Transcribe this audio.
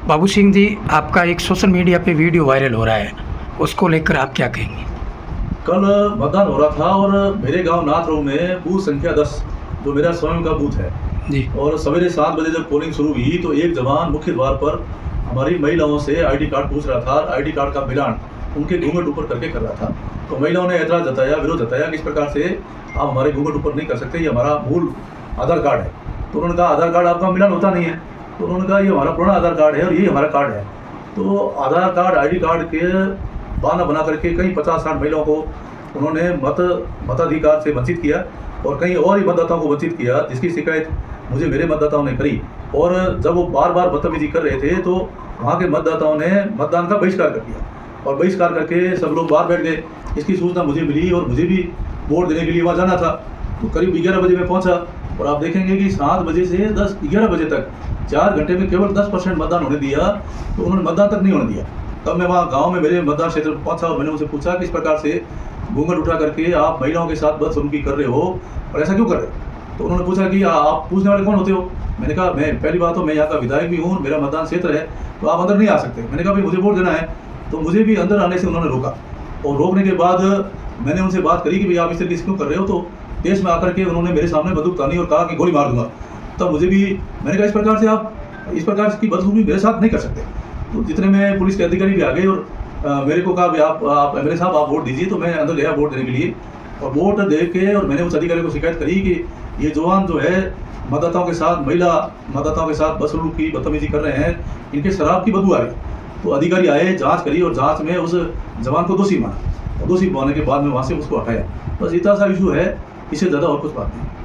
बाबू सिंह जी, आपका एक social media पे वीडियो वायरल हो रहा है, उसको लेकर आप क्या कहेंगे? कल मतदान हो रहा था और मेरे गांव नाथरो में बूथ संख्या 10 जो मेरा स्वयं का बूथ है जी। और सवेरे 7 बजे जब पोलिंग शुरू हुई तो एक जवान मुख्य द्वार पर हमारी महिलाओं से आईडी कार्ड पूछ रहा था। आईडी कार्ड का मिलान उनके घूंघट ऊपर करके कर रहा था। तो महिलाओं ने ऐतराज जताया, विरोध जताया कि इस प्रकार से आप हमारे घूंघट ऊपर नहीं कर सकते, ये हमारा मूल आधार कार्ड है। तो उन्होंने कहा आधार कार्ड आपका मिलान होता नहीं है। तो उन्होंने कहा ये हमारा पुराना आधार कार्ड है और ये हमारा कार्ड है। तो आधार कार्ड आईडी कार्ड के बहाना बना करके कई 50-60 महिलाओं को उन्होंने मताधिकार से वंचित किया और कई और ही मतदाताओं को वंचित किया, जिसकी शिकायत मुझे मेरे मतदाताओं ने करी। और जब वो बार बार बदतमीजी कर रहे थे तो वहाँ के मतदाताओं ने मतदान का बहिष्कार कर दिया और बहिष्कार करके सब लोग बाहर बैठ गए। इसकी सूचना मुझे मिली और मुझे भी वोट देने के लिए वहाँ जाना था। तो करीब 11 बजे मैं पहुँचा और आप देखेंगे कि 7 बजे से 11 बजे तक 4 घंटे में केवल 10% मतदान होने दिया। तो उन्होंने मतदान तक नहीं होने दिया। तब मैं वहाँ गांव में मेरे मतदान क्षेत्र में पहुँचा और मैंने उनसे पूछा कि इस प्रकार से घूंघट उठा करके आप महिलाओं के साथ बदसलूकी कर रहे हो और ऐसा क्यों कर रहे हो? तो उन्होंने पूछा कि आप पूछने वाले कौन होते हो? मैंने कहा मैं पहली बात तो मैं यहाँ का विधायक भी हूँ, मेरा मतदान क्षेत्र है, तो आप अंदर नहीं आ सकते। मैंने कहा भाई मुझे वोट देना है। तो मुझे भी अंदर आने से उन्होंने रोका और रोकने के बाद मैंने उनसे बात करी कि भाई आप इस तरीके से क्यों कर रहे हो? तो देश में आकर के उन्होंने मेरे सामने बंदूक तानी और कहा कि गोली मार दूंगा। तब मुझे भी मैंने कहा इस प्रकार से आप इस प्रकार की बदसलूकी मेरे साथ नहीं कर सकते। तो जितने में पुलिस के अधिकारी भी आ गए और मेरे को कहा भाई आप एमएलए साहब आप वोट दीजिए। तो मैं अंदर गया वोट देने के लिए और वोट दे के और मैंने उस अधिकारी को शिकायत करी कि ये जवान जो है मतदाताओं के साथ महिला मतदाताओं के साथ बदसलूकी बदतमीजी कर रहे हैं, इनके शराब की बदबू आ रही। तो अधिकारी आए, जांच करी और जांच में उस जवान को दोषी माना और दोषी मानने के बाद में वहाँ से उसको हटाया। बस इतना सा इशू है, इससे ज़्यादा और कुछ बात नहीं।